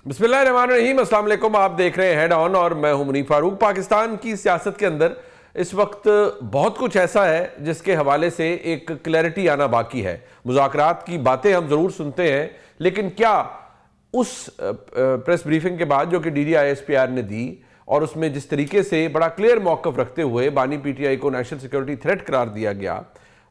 بسم اللہ الرحمن الرحیم، السلام علیکم. آپ دیکھ رہے ہیں ہیڈ آن اور میں ہوں منیب فاروق. پاکستان کی سیاست کے اندر اس وقت بہت کچھ ایسا ہے جس کے حوالے سے ایک کلیئرٹی آنا باقی ہے. مذاکرات کی باتیں ہم ضرور سنتے ہیں، لیکن کیا اس پریس بریفنگ کے بعد جو کہ D D I S P R نے دی اور اس میں جس طریقے سے بڑا کلیئر موقف رکھتے ہوئے بانی پی ٹی آئی کو نیشنل سیکورٹی تھریٹ قرار دیا گیا،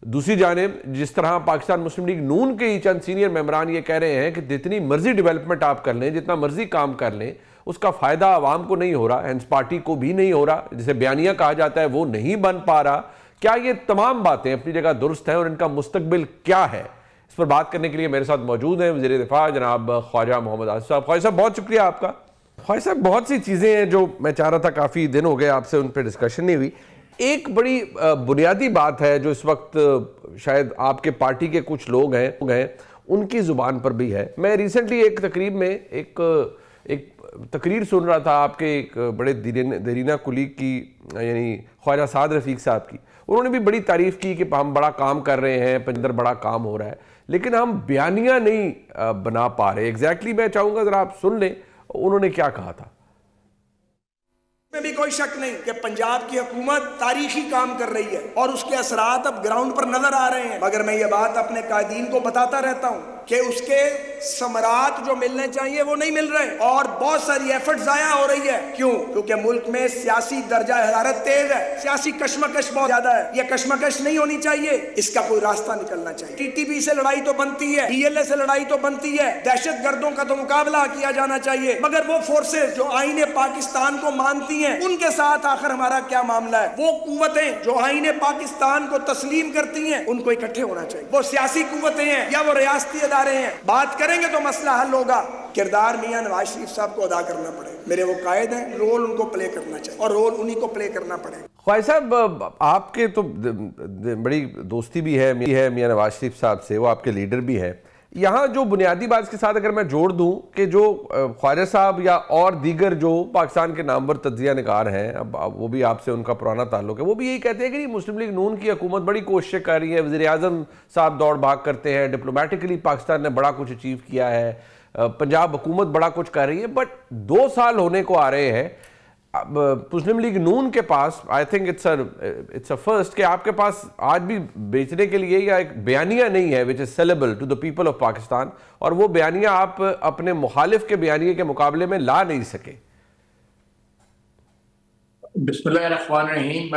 دوسری جانب جس طرح پاکستان مسلم لیگ نون کے ہی چند سینئر ممبران یہ کہہ رہے ہیں کہ جتنی مرضی ڈیولپمنٹ آپ کر لیں، جتنا مرضی کام کر لیں، اس کا فائدہ عوام کو نہیں ہو رہا، ہینس پارٹی کو بھی نہیں ہو رہا، جسے بیانیہ کہا جاتا ہے وہ نہیں بن پا رہا. کیا یہ تمام باتیں اپنی جگہ درست ہیں اور ان کا مستقبل کیا ہے؟ اس پر بات کرنے کے لیے میرے ساتھ موجود ہیں وزیر دفاع جناب خواجہ محمد آصف صاحب. خواجہ صاحب بہت شکریہ آپ کا. خواجہ صاحب بہت سی چیزیں ہیں جو میں چاہ رہا تھا، کافی دن ہو گئے آپ سے ان پہ ڈسکشن نہیں ہوئی. ایک بڑی بنیادی بات ہے جو اس وقت شاید آپ کے پارٹی کے کچھ لوگ ہیں ان کی زبان پر بھی ہے. میں ریسنٹلی ایک تقریب میں ایک تقریر سن رہا تھا آپ کے ایک بڑے دیرینہ کولیگ کی، یعنی خواجہ سعد رفیق صاحب کی. انہوں نے بھی بڑی تعریف کی کہ ہم بڑا کام کر رہے ہیں، پنجر بڑا کام ہو رہا ہے، لیکن ہم بیانیہ نہیں بنا پا رہے. ایگزیکٹلی میں چاہوں گا ذرا آپ سن لیں انہوں نے کیا کہا تھا. میں بھی کوئی شک نہیں کہ پنجاب کی حکومت تاریخی کام کر رہی ہے اور اس کے اثرات اب گراؤنڈ پر نظر آ رہے ہیں، مگر میں یہ بات اپنے قائدین کو بتاتا رہتا ہوں کہ اس کے ثمرات جو ملنے چاہیے وہ نہیں مل رہے اور بہت ساری ایفرٹ ضائع ہو رہی ہے. کیوں؟ کیونکہ ملک میں سیاسی درجہ حرارت تیز ہے، سیاسی کشمکش بہت زیادہ ہے. یہ کشمکش نہیں ہونی چاہیے، اس کا کوئی راستہ نکلنا چاہیے. ٹی ٹی پی سے لڑائی تو بنتی ہے، ڈی ایل اے سے لڑائی تو بنتی ہے، دہشت گردوں کا تو مقابلہ کیا جانا چاہیے، مگر وہ فورسز جو آئین پاکستان کو مانتی ہیں ان کے ساتھ آخر ہمارا کیا معاملہ ہے؟ وہ قوتیں جو آئین پاکستان کو تسلیم کرتی ہیں ان کو اکٹھے ہونا چاہیے. وہ سیاسی قوتیں ہیں یا وہ ریاستی ادارے ہیں، بات کریں گے تو مسئلہ حل ہوگا. کردار میاں نواز شریف صاحب کو ادا کرنا پڑے. میرے وہ قائد ہیں، رول ان کو پلے کرنا چاہیے اور رول انہی کو پلے کرنا پڑے. خواجہ صاحب آپ کے تو بڑی دوستی بھی ہے میاں نواز شریف صاحب سے، وہ آپ کے لیڈر بھی ہے. یہاں جو بنیادی بات اس کے ساتھ اگر میں جوڑ دوں کہ جو خواجہ صاحب یا اور دیگر جو پاکستان کے نامور تجزیہ نگار ہیں، اب وہ بھی آپ سے ان کا پرانا تعلق ہے، وہ بھی یہی کہتے ہیں کہ مسلم لیگ نون کی حکومت بڑی کوششیں کر رہی ہے، وزیر اعظم صاحب دوڑ بھاگ کرتے ہیں، ڈپلومیٹکلی پاکستان نے بڑا کچھ اچیو کیا ہے، پنجاب حکومت بڑا کچھ کر رہی ہے. بٹ 2 سال ہونے کو آ رہے ہیں، مسلم لیگ نون کے پاس I think it's a first کہ آپ کے پاس آج بھی بیچنے کے لیے یا ایک بیانیہ نہیں ہے which is sellable to the people of Pakistan, اور وہ بیانیہ آپ اپنے مخالف کے بیانیے کے مقابلے میں لا نہیں سکے. بسم اللہ الرحمن الرحیم.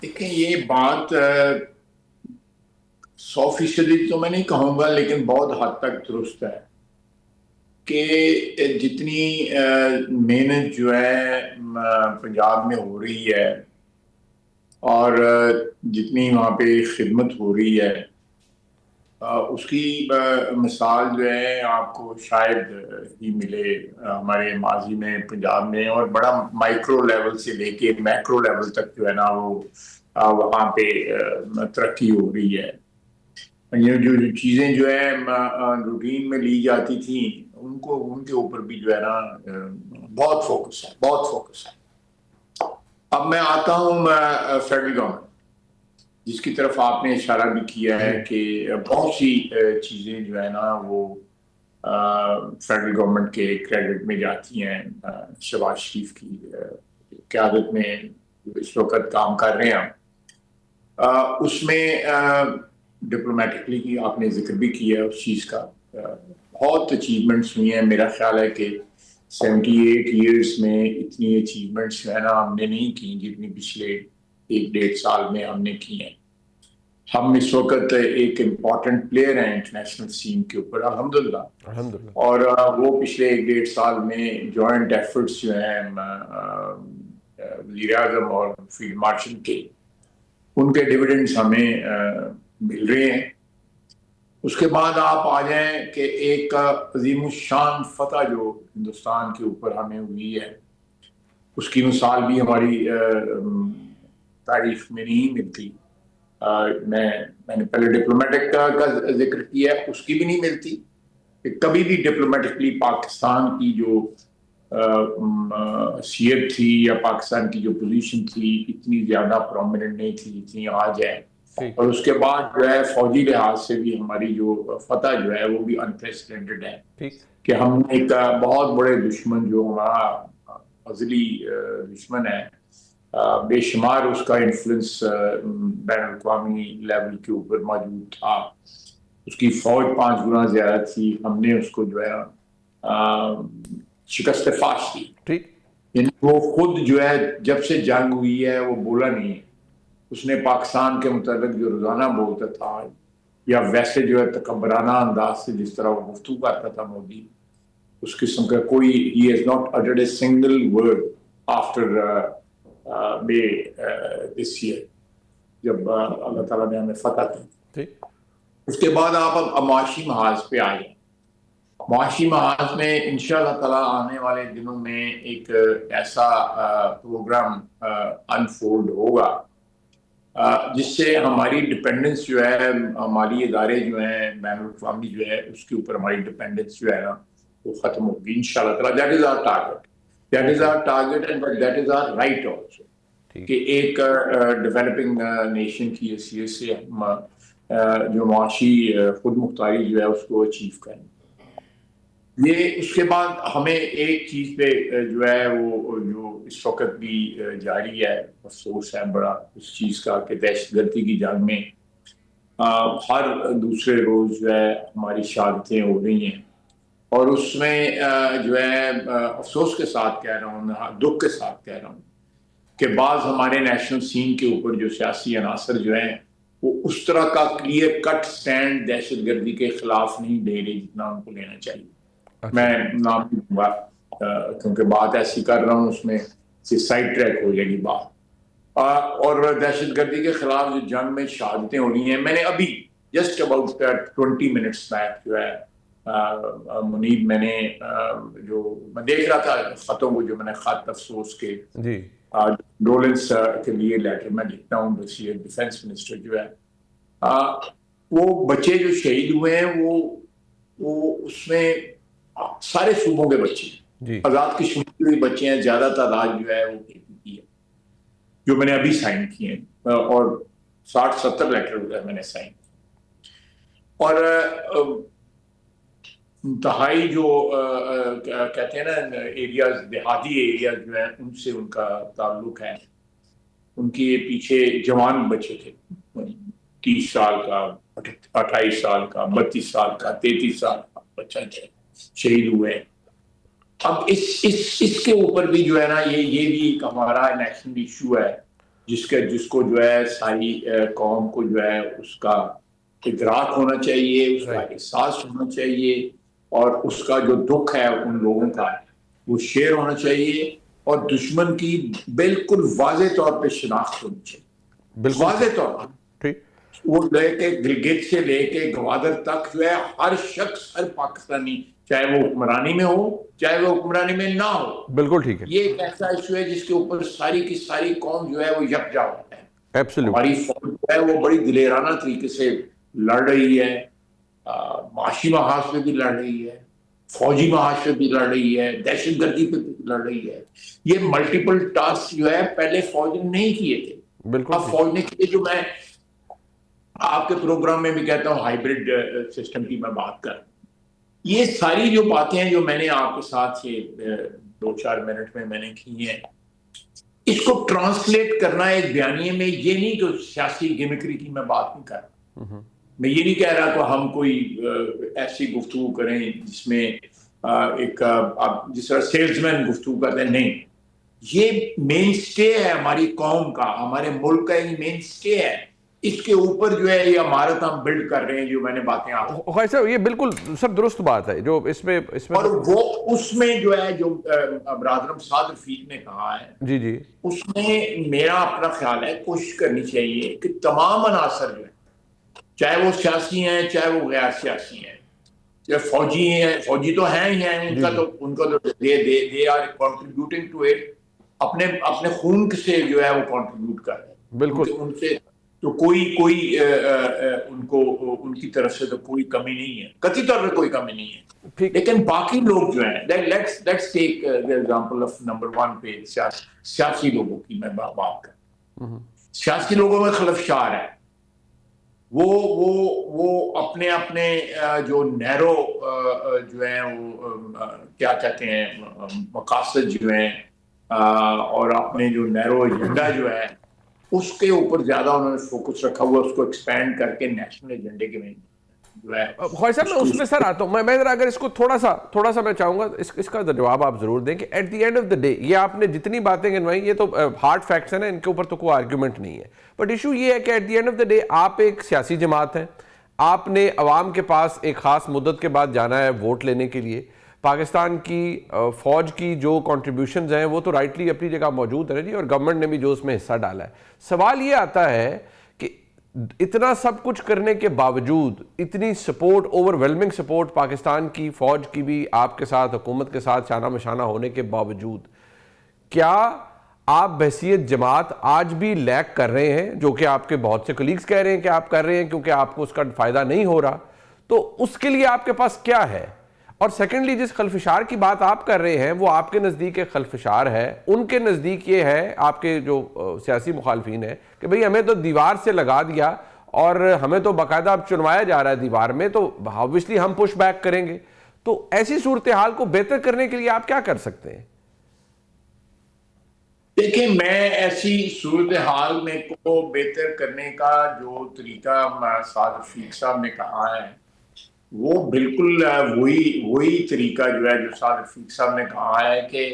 دیکھیں یہ بات 100% تو میں نہیں کہوں گا لیکن بہت حد تک درست ہے کہ جتنی محنت جو ہے پنجاب میں ہو رہی ہے اور جتنی وہاں پہ خدمت ہو رہی ہے اس کی مثال جو ہے آپ کو شاید ہی ملے ہمارے ماضی میں پنجاب میں، اور بڑا مائکرو لیول سے لے کے میکرو لیول تک جو ہے نا وہ وہاں پہ ترقی ہو رہی ہے. یہ جو چیزیں جو ہے روٹین میں لی جاتی تھیں ان کے اوپر بھی جو ہے نا بہت فوکس ہے. اب میں آتا ہوں فیڈرل گورنمنٹ جس کی طرف آپ نے اشارہ بھی کیا ہے کہ بہت سی چیزیں جو ہے نا وہ فیڈرل گورنمنٹ کے کریڈٹ میں جاتی ہیں. شہباز شریف کی قیادت میں اس وقت کام کر رہے ہیں، اس میں ڈپلومیٹکلی کی آپ نے ذکر بھی کیا ہے اس چیز کا. بہت اچیومنٹس ہوئی ہیں. میرا خیال ہے کہ 78 ایئرس میں اتنی اچیومنٹس جو ہے نا ہم نے نہیں کی جتنی پچھلے 1-1.5 سال میں ہم نے کی ہیں. ہم اس وقت ایک امپورٹنٹ پلیئر ہیں انٹرنیشنل سین کے اوپر الحمدللہ، اور وہ پچھلے 1-1.5 سال میں جوائنٹ ایفرٹس جو ہیں وزیر اعظم اور فیلڈ مارشل کے، ان کے ڈیویڈنڈز ہمیں مل رہے ہیں. اس کے بعد آپ آ جائیں کہ ایک عظیم الشان فتح جو ہندوستان کے اوپر ہمیں ہوئی ہے، اس کی مثال بھی ہماری تاریخ میں نہیں ملتی. میں نے پہلے ڈپلومیٹک کا ذکر کیا ہے، اس کی بھی نہیں ملتی کہ کبھی بھی ڈپلومیٹکلی پاکستان کی جو حیثیت تھی یا پاکستان کی جو پوزیشن تھی اتنی زیادہ پرومیننٹ نہیں تھی جتنی آج ہے. اور اس کے بعد جو ہے فوجی لحاظ سے بھی ہماری جو فتح جو ہے وہ بھی انپریسیڈنٹڈ ہے کہ ہم نے ایک بہت بڑے دشمن جو ہمارا ازلی دشمن ہے، بے شمار اس کا انفلوئنس بین الاقوامی لیول کے اوپر موجود تھا، اس کی فوج 5 گنا زیادہ تھی، ہم نے اس کو جو ہے شکست فاش دی. یعنی وہ خود جو ہے جب سے جنگ ہوئی ہے وہ بولا نہیں ہے، اس نے پاکستان کے متعلق جو روزانہ بولتا تھا یا ویسے جو ہے تکبرانہ انداز سے جس طرح وہ گفتگو کرتا تھا مودی، اس قسم کا کوئی he has not uttered a single word after May this year جب اللہ تعالیٰ نے ہمیں فتح کی. اس کے بعد آپ اب معاشی محاذ پہ آئیں. معاشی محاذ میں انشاءاللہ تعالیٰ آنے والے دنوں میں ایک ایسا پروگرام انفولڈ ہوگا جس سے ہماری ڈپینڈنس جو ہے، مالی ادارے جو ہیں بین الاقوامی جو ہے اس کے اوپر ہماری ڈپینڈنس جو ہے نا وہ ختم ہوگی انشاءاللہ تعالیٰ. That is our target and that is our right also کہ ایک ڈیولپنگ نیشن کی حیثیت سے ہم جو معاشی خود مختاری جو ہے اس کو اچیو کریں. یہ اس کے بعد ہمیں ایک چیز پہ جو ہے وہ جو اس وقت بھی جاری ہے، افسوس ہے بڑا اس چیز کا کہ دہشت گردی کی جنگ میں ہر دوسرے روز جو ہے ہماری شہادتیں ہو رہی ہیں، اور اس میں جو ہے افسوس کے ساتھ کہہ رہا ہوں، دکھ کے ساتھ کہہ رہا ہوں کہ بعض ہمارے نیشنل سین کے اوپر جو سیاسی عناصر جو ہیں وہ اس طرح کا کلیئر کٹ سٹینڈ دہشت گردی کے خلاف نہیں لے رہے جتنا ان کو لینا چاہیے. میں نام نہیں دوں گا کیونکہ بات ایسی کر رہا ہوں اس میں سے سائڈ ٹریک ہو جائے گی بات. اور دہشت گردی کے خلاف جو جنگ میں شہادتیں ہو رہی ہیں، میں نے ابھی جسٹ اباؤٹ 20 منٹس بیک جو ہے منیب، میں نے جو میں دیکھ رہا تھا خطوں کو، جو میں نے خط افسوس کے ڈولنس کے لیے لیٹر میں لکھتا ہوں ڈیفینس منسٹر جو ہے، وہ بچے جو شہید ہوئے ہیں وہ اس میں سارے صوبوں کے بچے، آزاد کشمیر کے بھی بچے ہیں، زیادہ تعداد جو ہے وہ کی ہے جو میں نے ابھی سائن کیے ہیں، اور 60-70 لیٹر جو ہے میں نے سائن کیے. اور انتہائی جو کہتے ہیں نا ایریاز، دیہاتی ایریاز جو ہیں ان سے ان کا تعلق ہے. ان کے پیچھے جوان بچے تھے، 30 سال کا، 28 سال کا، 32 سال کا، 33 سال کا بچہ شہید ہوئے. اب اس کے اوپر بھی جو ہے نا یہ بھی ایک ہمارا نیشنل ایشو ہے جس کو جو ہے ساری قوم کو جو ہے اس کا ادراک ہونا چاہیے، اس کا احساس ہونا چاہیے، اور اس کا جو دکھ ہے ان لوگوں کا وہ شیئر ہونا چاہیے، اور دشمن کی بالکل واضح طور پہ شناخت ہونی چاہیے، واضح طور پر. وہ لے کے گلگت سے لے کے گوادر تک جو ہے ہر شخص، ہر پاکستانی، چاہے وہ حکمرانی میں ہو چاہے وہ حکمرانی میں نہ ہو، بالکل ٹھیک ہے، یہ ایک ایسا ایشو ہے جس کے اوپر ساری کی ساری قوم جو ہے وہ یکجا ہوتا ہے. ہماری فوج جو ہے وہ بڑی دلیرانہ طریقے سے لڑ رہی ہے، معاشی محاذ پہ بھی لڑ رہی ہے، فوجی محاذ پہ بھی لڑ رہی ہے، دہشت گردی پہ بھی لڑ رہی ہے. یہ ملٹیپل ٹاسک جو ہے پہلے فوج نے نہیں کیے تھے، اب فوج نے کیے. جو میں آپ کے پروگرام میں بھی کہتا ہوں ہائیبرڈ سسٹم کی میں بات کر، یہ ساری جو باتیں ہیں جو میں نے آپ کے ساتھ یہ 2-4 منٹ میں نے کی ہیں، اس کو ٹرانسلیٹ کرنا ایک بیانیے میں، یہ نہیں کہ سیاسی گیمکری کی میں بات نہیں کر رہا، میں یہ نہیں کہہ رہا کہ ہم کوئی ایسی گفتگو کریں جس میں ایک جس طرح سیلز مین گفتگو کرتے ہیں، نہیں. یہ مین سٹے ہے ہماری قوم کا، ہمارے ملک کا یہ مین سٹے ہے. اس کے اوپر جو ہے یہ عمارت ہم بلڈ کر رہے ہیں، جو میں نے باتیں آپ خواہ صاحب یہ بالکل سب درست بات ہے جو اس میں اور وہ اس میں جو ہے جو برادر سعد رفیق نے کہا ہے، جی اس میں میرا اپنا خیال ہے کوشش کرنی چاہیے کہ تمام عناصر جو ہیں، چاہے وہ سیاسی ہیں چاہے وہ غیر سیاسی ہیں، چاہے فوجی ہیں، فوجی تو ہیں ہی ہیں، ان کا تو they are contributing to it, اپنے خون سے جو ہے وہ کنٹریبیوٹ کر رہے ہیں، بالکل ان سے تو کوئی ان کی طرف سے تو کوئی کمی نہیں ہے، قطعی طور پہ کوئی کمی نہیں ہے. لیکن باقی لوگ جو ہیں، let's take the example of number 1 پہ سیاسی لوگوں کی میں بات کروں. سیاسی لوگوں میں خلفشار ہے، وہ اپنے اپنے جو نیرو جو ہیں وہ کیا کہتے ہیں مقاصد جو ہیں اور اپنے جو نیرو ایجنڈا جو ہے اس کے اوپر زیادہ انہوں نے فوکس رکھا ہوا، اس کو ایکسپینڈ کر کے نیشنل ایجنڈے کے میں جو ہے خواجہ صاحب میں اس پہ سر آتا ہوں. میں ذرا اگر اس کو تھوڑا سا میں چاہوں گا اس کا جواب آپ ضرور دیں کہ at the end of the day یہ آپ نے جتنی باتیں گنوائیں یہ تو ہارڈ فیکٹس ہیں نا، ان کے اوپر تو کوئی آرگیومنٹ نہیں ہے، بٹ ایشو یہ ہے کہ at the end of the day آپ ایک سیاسی جماعت ہیں، آپ نے عوام کے پاس ایک خاص مدت کے بعد جانا ہے ووٹ لینے کے لیے. پاکستان کی فوج کی جو کنٹریبیوشنز ہیں وہ تو رائٹلی اپنی جگہ موجود ہے جی، اور گورنمنٹ نے بھی جو اس میں حصہ ڈالا ہے. سوال یہ آتا ہے کہ اتنا سب کچھ کرنے کے باوجود، اتنی support, over whelming support Pakistan کی فوج کی بھی آپ کے ساتھ، حکومت کے ساتھ شانہ مشانہ ہونے کے باوجود، کیا آپ بحیثیت جماعت آج بھی لیک کر رہے ہیں، جو کہ آپ کے بہت سے کلیگز کہہ رہے ہیں کہ آپ کر رہے ہیں کیونکہ آپ کو اس کا فائدہ نہیں ہو رہا، تو اس کے لیے آپ کے پاس کیا ہے؟ اور سیکنڈلی جس خلفشار کی بات آپ کر رہے ہیں وہ آپ کے نزدیک ایک خلفشار ہے، ان کے نزدیک یہ ہے، آپ کے جو سیاسی مخالفین ہیں، کہ بھئی ہمیں تو دیوار سے لگا دیا اور ہمیں تو باقاعدہ اب چنوایا جا رہا ہے دیوار میں، تو obviously ہم پش بیک کریں گے. تو ایسی صورتحال کو بہتر کرنے کے لیے آپ کیا کر سکتے ہیں؟ دیکھیں، میں ایسی صورتحال میں کو بہتر کرنے کا جو طریقہ سعد رفیق صاحب نے کہا ہے وہ بالکل وہی طریقہ جو ہے جو سعد رفیق صاحب نے کہا ہے کہ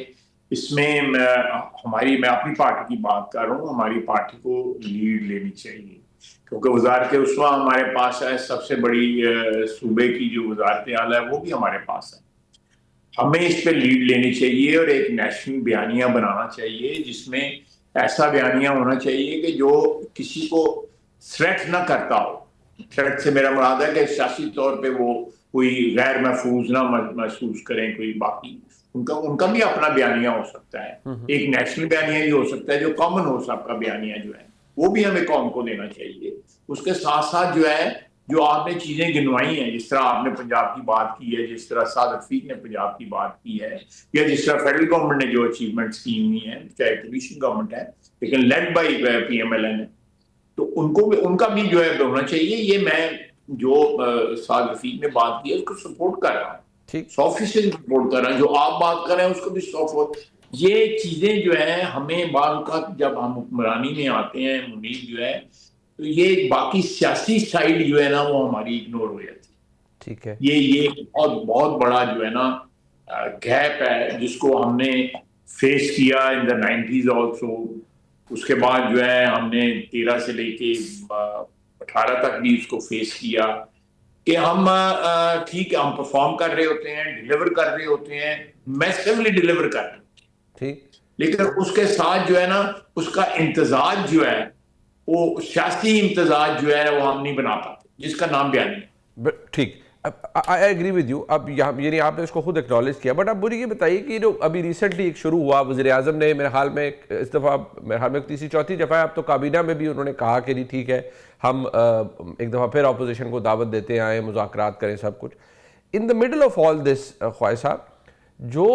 اس میں میں اپنی پارٹی کی بات کر رہا ہوں، ہماری پارٹی کو لیڈ لینی چاہیے، کیونکہ وزارت رسوا ہمارے پاس ہے، سب سے بڑی صوبے کی جو وزارت اعلیٰ ہے وہ بھی ہمارے پاس ہے. ہمیں اس پہ لیڈ لینی چاہیے اور ایک نیشنل بیانیہ بنانا چاہیے جس میں ایسا بیانیہ ہونا چاہیے کہ جو کسی کو تھریٹ نہ کرتا ہو. تھریٹ سے میرا مراد ہے کہ سیاسی طور پہ وہ کوئی غیر محفوظ نہ محسوس کریں، کوئی باقی ان کا بھی اپنا بیانیہ ہو سکتا ہے، ایک نیشنل بیانیہ بھی ہو سکتا ہے جو کامن ہو، سب کا بیانیہ جو ہے وہ بھی ہمیں قوم کو دینا چاہیے. اس کے ساتھ ساتھ جو ہے جو آپ نے چیزیں گنوائی ہیں، جس طرح آپ نے پنجاب کی بات کی ہے، جس طرح سعد رفیق نے پنجاب کی بات کی ہے، یا جس طرح فیڈرل گورنمنٹ نے جو اچیومنٹس کی ہوئی ہیں، چاہے کولیشن گورنمنٹ ہے لیکن led by P M L N ہے، تو ان کا بھی جو ہے ہونا چاہیے. یہ میں جو سعد رفیق نے بات کی ہے اس کو سپورٹ کر رہا ہوں، 100% سپورٹ کر رہا ہوں. جو آپ بات کر رہے ہیں اس کو بھی 100%. یہ چیزیں جو ہیں ہمیں بعض اوقات جب ہم حکمرانی میں آتے ہیں منیب جو ہے، تو یہ باقی سیاسی سائیڈ جو ہے نا وہ ہماری اگنور ہو جاتی ہے. ٹھیک ہے، یہ بہت بڑا جو ہے نا گیپ ہے جس کو ہم نے فیس کیا ان دا 90s آلسو. اس کے بعد جو ہے ہم نے 13 سے لے کے 18 تک بھی اس کو فیس کیا کہ ہم ٹھیک ہے، ہم پرفارم کر رہے ہوتے ہیں، ڈیلیور کر رہے ہوتے ہیں، میسیولی ڈیلیور کر رہے ہوتے ہیں، لیکن اس کے ساتھ جو ہے نا اس کا امتزاج جو ہے وہ سیاسی امتزاج جو ہے وہ ہم نہیں بنا پاتے، جس کا نام بیانی ہے. ٹھیک، آئی ایگری ود یو. اب یعنی آپ نے اس کو خود ایکنالج کیا، بٹ اب مجھے یہ بتائیے کہ جو ابھی ریسنٹلی ایک شروع ہوا، وزیر اعظم نے میرے حال میں اس دفعہ، میرے حال میں تیسری چوتھی دفعہ ہے اب تو، کابینہ میں بھی انہوں نے کہا کہ ٹھیک ہے ہم ایک دفعہ پھر اپوزیشن کو دعوت دیتے آئیں، مذاکرات کریں، سب کچھ. ان دا مڈل آف آل دس خواجہ صاحب، جو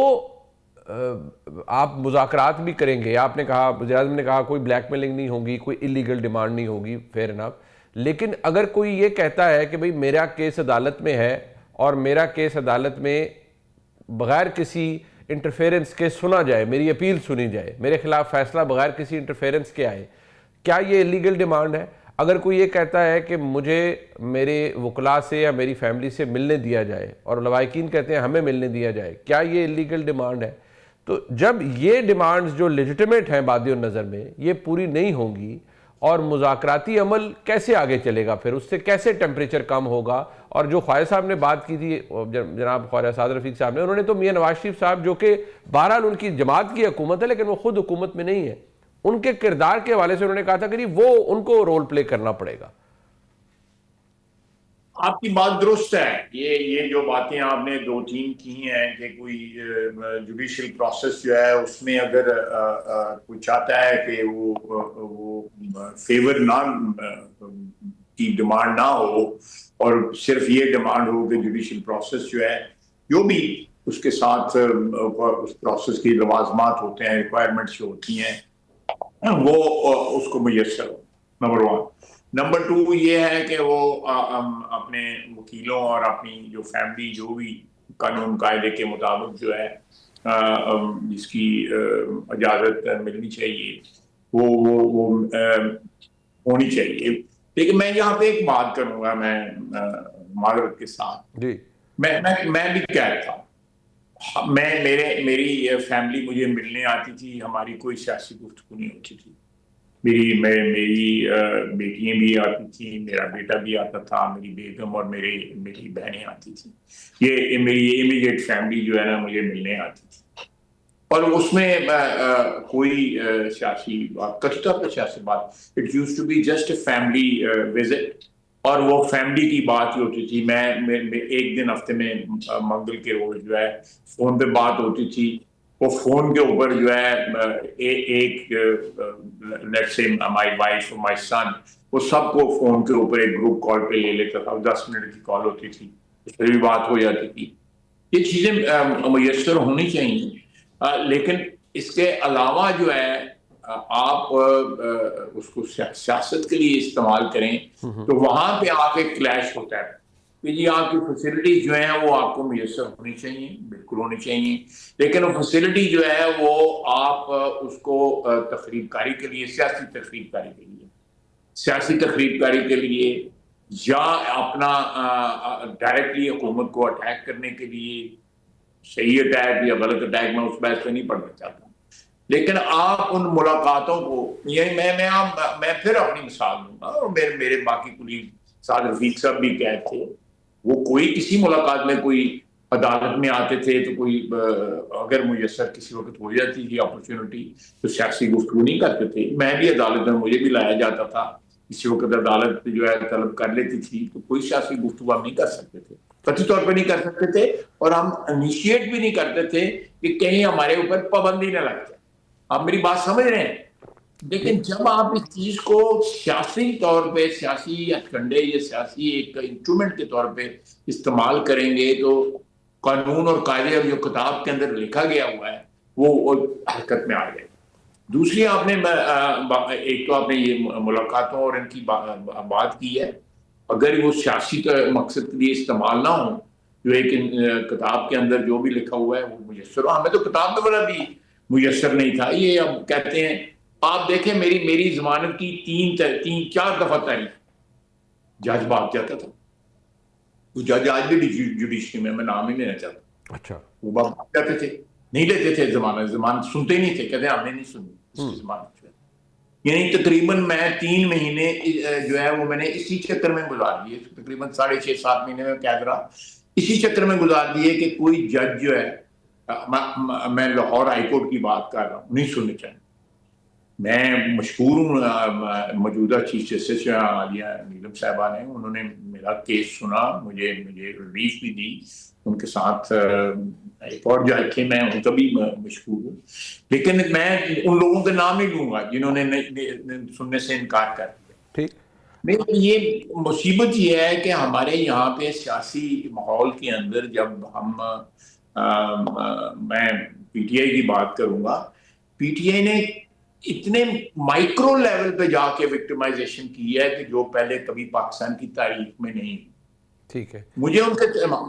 آپ مذاکرات بھی کریں گے، آپ نے کہا، وزیر اعظم نے کہا کوئی بلیک میلنگ نہیں ہوگی، کوئی اللیگل ڈیمانڈ نہیں ہوگی، فیئر انف، لیکن اگر کوئی یہ کہتا ہے کہ بھئی میرا کیس عدالت میں ہے اور میرا کیس عدالت میں بغیر کسی انٹرفیرنس کے سنا جائے، میری اپیل سنی جائے، میرے خلاف فیصلہ بغیر کسی انٹرفیرنس کے آئے، کیا یہ اللیگل ڈیمانڈ ہے؟ اگر کوئی یہ کہتا ہے کہ مجھے میرے وکلاء سے یا میری فیملی سے ملنے دیا جائے اور لوائقین کہتے ہیں ہمیں ملنے دیا جائے، کیا یہ اللیگل ڈیمانڈ ہے؟ تو جب یہ ڈیمانڈز جو لیجٹیمیٹ ہیں بادی النظر میں یہ پوری نہیں ہوں گی، اور مذاکراتی عمل کیسے آگے چلے گا؟ پھر اس سے کیسے ٹیمپریچر کم ہوگا؟ اور جو خواجہ صاحب نے بات کی تھی، جناب خواجہ سعد رفیق صاحب نے، انہوں نے تو میاں نواز شریف صاحب جو کہ بہرحال ان کی جماعت کی حکومت ہے لیکن وہ خود حکومت میں نہیں ہے، ان کے کردار کے حوالے سے انہوں نے کہا تھا کہ وہ ان کو رول پلے کرنا پڑے گا. آپ کی بات درست ہے. یہ جو باتیں آپ نے 2-3 کی ہیں کہ کوئی جوڈیشل پروسیس جو ہے اس میں اگر کوئی چاہتا ہے کہ وہ فیور نہ کی ڈیمانڈ نہ ہو اور صرف یہ ڈیمانڈ ہو کہ جوڈیشل پروسیس جو ہے جو بھی اس کے ساتھ اس پروسیس کی لوازمات ہوتے ہیں، ریکوائرمنٹس جو ہوتی ہیں وہ اس کو میسر ہو، نمبر 1. نمبر 2 یہ ہے کہ وہ اپنے وکیلوں اور اپنی جو فیملی جو بھی قانون قاعدے کے مطابق جو ہے جس کی اجازت ملنی چاہیے وہ ہونی چاہیے. لیکن میں یہاں پہ ایک بات کروں گا، میں معذرت کے ساتھ، جی میں بھی قید تھا. میری فیملی مجھے ملنے آتی تھی، ہماری کوئی سیاسی گفتگو نہیں ہوتی تھی. میری بیٹیاں بھی آتی تھیں، میرا بیٹا بھی آتا تھا، میری بیگم اور میری بہنیں آتی تھیں. یہ میری امیڈیٹ فیملی جو ہے نا مجھے ملنے آتی تھی، اور اس میں کوئی سیاسی بات، کچھ طور پہ سیاسی بات، it use to be just a family visit, اور وہ فیملی کی بات ہی ہوتی تھی. میں ایک دن ہفتے میں منگل کے روز جو ہے فون پہ بات ہوتی تھی. وہ فون کے اوپر جو ہے ایک لیٹس سے مائی وائف اور مائی سن، وہ سب کو فون کے اوپر ایک گروپ کال پہ لے لیتا تھا. 10 منٹ کی کال ہوتی تھی، اس پہ بھی بات ہو جاتی تھی. یہ چیزیں میسر ہونی چاہیے. لیکن اس کے علاوہ جو ہے آپ اس کو سیاست کے لیے استعمال کریں تو وہاں پہ آ کے کلیش ہوتا ہے کہ جی آپ کی فیسلٹیز جو ہیں وہ آپ کو میسر ہونی چاہیے، بالکل ہونی چاہیے. لیکن وہ فیسلٹی جو ہے وہ آپ اس کو تخریب کاری کے لیے، سیاسی تخریب کاری کے لیے یا اپنا ڈائریکٹلی حکومت کو اٹیک کرنے کے لیے، صحیح اٹیک یا غلط اٹیک، میں اس بحث پہ نہیں پڑھنا چاہتا. لیکن آپ ان ملاقاتوں کو، یہ میں پھر اپنی مثال دوں گا، اور میرے باقی کولیگ سعد رفیق صاحب بھی قید تھے، وہ کوئی کسی ملاقات میں کوئی عدالت میں آتے تھے تو کوئی اگر میسر کسی وقت ہو جاتی تھی اپرچونٹی تو سیاسی گفتگو نہیں کرتے تھے. میں بھی عدالت میں، مجھے بھی لایا جاتا تھا، کسی وقت عدالت جو ہے طلب کر لیتی تھی تو کوئی سیاسی گفتگو ہم نہیں کر سکتے تھے، قطعی طور پہ نہیں کر سکتے تھے، اور ہم انیشیٹ بھی نہیں کرتے تھے کہ کہیں ہمارے اوپر پابندی نہ لگ جائے. آپ میری بات سمجھ رہے ہیں؟ لیکن جب آپ اس چیز کو سیاسی طور پہ، سیاسی ہتھکنڈے یا سیاسی ایک انسٹرومنٹ کے طور پہ استعمال کریں گے تو قانون اور قاعدے اور جو کتاب کے اندر لکھا گیا ہوا ہے وہ حرکت میں آ جائے. دوسری آپ نے ایک تو آپ نے یہ ملاقاتوں اور ان کی بات کی ہے، اگر وہ سیاسی مقصد کے لیے استعمال نہ ہو، جو ایک کتاب کے اندر جو بھی لکھا ہوا ہے وہ میسر ہو. ہمیں تو کتاب میں بڑا بھی میسر نہیں تھا. یہ اب کہتے ہیں، آپ دیکھیں میری ضمانت کی 3-4 دفعہ تاریخ، جج بھاگ جاتا تھا. وہ جج آج بھی جوڈیشری میں نام ہی لینا چاہتا، اچھا، وہ بھاگ جاتے تھے، نہیں لیتے تھے ضمانت سنتے نہیں تھے، کہتے ہیں ہم نے نہیں سنی اس کی ضمانت. یعنی تقریباً میں 3 مہینے جو ہے وہ میں نے اسی چکر میں گزار دیے، تقریباً 6.5-7 مہینے میں قید رہا، اسی چکر میں گزار دیے کہ کوئی جج جو ہے، میں لاہور ہائی کورٹ کی بات کر رہا ہوں، نہیں سننے چاہیے. میں مشکور ہوں موجودہ چیف جسٹس عالیہ نیلم صاحبہ نے، انہوں نے میرا کیس سنا، مجھے ریلیف بھی دی. ان کے ساتھ ایک اور جج تھے، میں ان کا بھی مشکور ہوں. لیکن میں ان لوگوں کے نام ہی لوں گا جنہوں نے سننے سے انکار کر دیا. ٹھیک، یہ مصیبت یہ ہے کہ ہمارے یہاں پہ سیاسی ماحول کے اندر جب ہم میں پی ٹی آئی کی بات کروں گا، پی ٹی آئی نے اتنے مائکرو لیول پہ جا کے وکٹمائزیشن کی ہے کہ جو پہلے کبھی پاکستان کی تاریخ میں نہیں. ٹھیک ہے، مجھے ان کے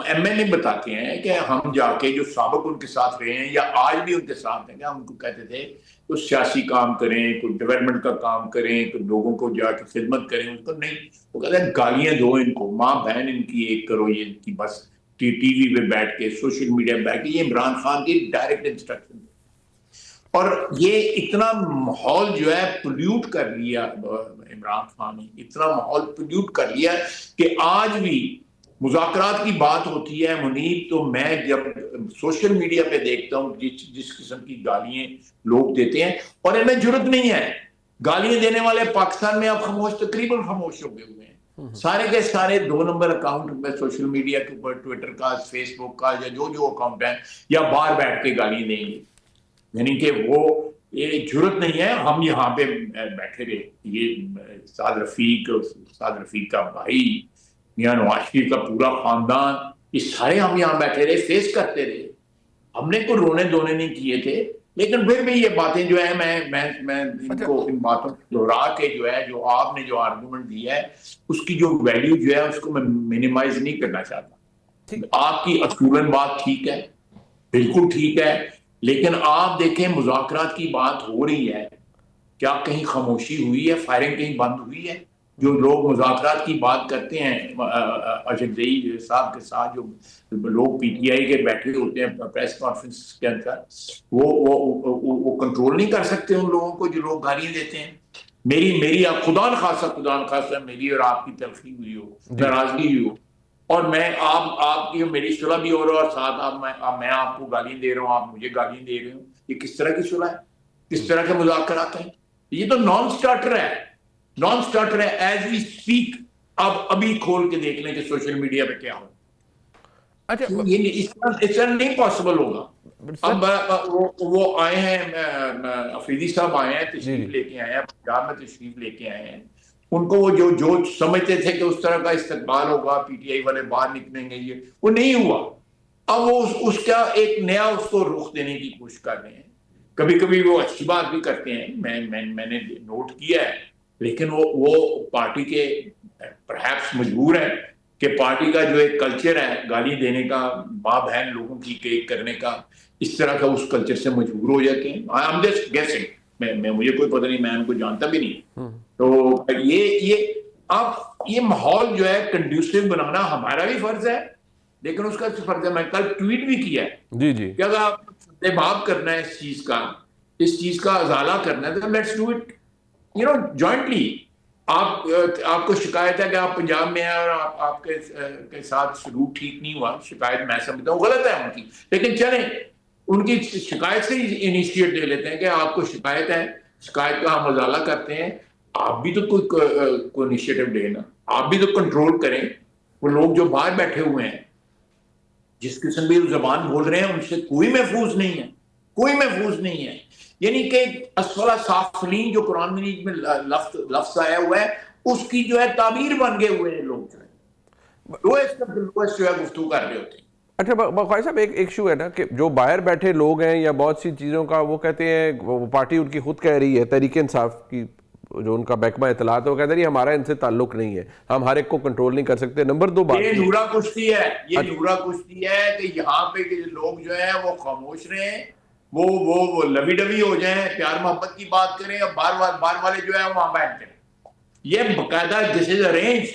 ایم ایل اے بتاتے ہیں کہ ہم جا کے جو سابق ان کے ساتھ رہے ہیں یا آج بھی ان کے ساتھ ہیں، ہم کو کہتے تھے کوئی سیاسی کام کریں، کوئی ڈیولپمنٹ کا کام کریں، کوئی لوگوں کو جا کے خدمت کریں، اس کو نہیں. وہ کہتے ہیں گالیاں دو ان کو، ماں بہن ان کی ایک کرو، یہ ان کی بس ٹی وی پہ بیٹھ کے، سوشل میڈیا پہ بیٹھ کے. یہ عمران خان کی ڈائریکٹ انسٹرکشن، اور یہ اتنا ماحول جو ہے پولیوٹ کر لیا عمران خان نے، اتنا ماحول پولیوٹ کر لیا کہ آج بھی مذاکرات کی بات ہوتی ہے منیب، تو میں جب سوشل میڈیا پہ دیکھتا ہوں جس قسم کی گالیاں لوگ دیتے ہیں، اور ان میں جرت نہیں ہے. گالیاں دینے والے پاکستان میں اب تقریباً خاموش ہو گئے ہوئے ہیں. سارے کے سارے 2 نمبر اکاؤنٹ میں سوشل میڈیا کے اوپر، ٹویٹر کا، فیس بک کا، یا جو اکاؤنٹ ہیں، یا باہر بیٹھ کے گالیاں دیں گے. یعنی کہ وہ یہ جرت نہیں ہے. ہم یہاں پہ بیٹھے رہے، یہ سعد رفیق کا بھائی، میاں نواز شریف کا پورا خاندان، یہ سارے ہم یہاں بیٹھے رہے، فیس کرتے رہے. ہم نے کوئی رونے دھونے نہیں کیے تھے. لیکن پھر بھی یہ باتیں جو ہیں میں ان کو ان باتوں کو دہرا کے جو ہے جو آپ نے جو آرگومنٹ دیا ہے اس کی جو ویلیو جو ہے اس کو میں منیمائز نہیں کرنا چاہتا. آپ کی اصولاً بات ٹھیک ہے, بالکل ٹھیک ہے, لیکن آپ دیکھیں مذاکرات کی بات ہو رہی ہے, کیا کہیں خاموشی ہوئی ہے؟ فائرنگ کہیں بند ہوئی ہے؟ جو لوگ مذاکرات کی بات کرتے ہیں اشدی صاحب کے ساتھ, جو لوگ پی ٹی آئی کے بیٹھے ہوتے ہیں پریس کانفرنس کے اندر, وہ کنٹرول نہیں کر سکتے ان لوگوں کو جو لوگ گالیاں دیتے ہیں. میری خدا نخواستہ میری اور آپ کی تلخی ہوئی ہو, ناراضگی ہوئی ہو, اور میں آپ کی میری صلح بھی ہو رہا اور ساتھ میں آپ کو گالیاں دے رہا ہوں, آپ مجھے گالیاں دے رہے ہوں, یہ کس طرح کی صلح ہے؟ کس طرح کے مذاکرات ہیں؟ یہ تو نان سٹارٹر ہے ایز وی اسپیک. اب ابھی کھول کے دیکھ لیں کہ سوشل میڈیا پہ کیا ہو. اچھا اس طرح نہیں پاسبل ہوگا. اب وہ آئے ہیں افریدی صاحب آئے ہیں, تشریف لے کے آئے ہیں, پنجاب میں تشریف لے کے آئے ہیں. ان کو وہ جو سمجھتے تھے کہ اس طرح کا استقبال ہوگا, پی ٹی آئی والے باہر نکلیں گے, یہ وہ نہیں ہوا. اب وہ اس کا ایک نیا اس کو رخ دینے کی کوشش کر رہے ہیں. کبھی کبھی وہ اچھی بات بھی کرتے ہیں, میں نے نوٹ کیا ہے, لیکن وہ پارٹی کے پرہیپس مجبور ہیں کہ پارٹی کا جو ایک کلچر ہے گالی دینے کا, ماں بہن لوگوں کی کیک کرنے کا, اس طرح کا اس کلچر سے مجبور ہو جاتے ہیں. آئی ایم جسٹ گیسنگ, مجھے کوئی پتہ نہیں, میں ان کو جانتا بھی نہیں. تو یہ ماحول جو ہے کنڈیوسو بنانا ہمارا بھی فرض ہے, لیکن اس کا فرض ہے, میں کل ٹویٹ بھی کیا ہے کہ اگر آپ بات کرنا ہے اس چیز کا ازالہ کرنا ہے تو لیٹس ڈو اٹ جوائنٹلی. آپ کو شکایت ہے کہ آپ پنجاب میں ہیں اور آپ کے ساتھ سلوک ٹھیک نہیں ہوا, شکایت میں سمجھتا ہوں غلط ہے ان کی, لیکن چلیں ان کی شکایت سے ہی انیشیٹ لے لیتے ہیں کہ آپ کو شکایت ہے, شکایت کا ہم ازالہ کرتے ہیں. آپ بھی تو کوئی انیشیٹو لیں نا, آپ بھی تو کنٹرول کریں. وہ لوگ جو باہر بیٹھے ہوئے ہیں جس قسم کی زبان بول رہے ہیں ان سے کوئی محفوظ نہیں ہے. یعنی کہ اسفل سافلین جو قرآن مجید میں لفظ آیا ہوا ہے اس کی جو ہے تعبیر بن گئے ہوئے ہیں لوگ, جو ہے لویسٹ جو ہے گفتگو کر رہے ہوتے ہیں. اچھا خواجہ صاحب, ایک ایشو ہے نا کہ جو باہر بیٹھے لوگ ہیں یا بہت سی چیزوں کا وہ کہتے ہیں, وہ پارٹی ان کی خود کہہ رہی ہے, تحریک انصاف کی جو ان کا محکمہ اطلاعات ہے وہ کہتے ہیں ہمارا ان سے تعلق نہیں ہے, ہم ہر ایک کو کنٹرول نہیں کر سکتے. نمبر 2 بات یہ نورا کشتی ہے کہ یہاں پہ لوگ جو ہیں وہ خاموش رہے ہیں, وہ لوی ڈوی ہو جائیں, پیار محبت کی بات کریں, اور بار والے جو ہے وہاں بیٹھ کریں. یہ باقاعدہ دس از ارینج,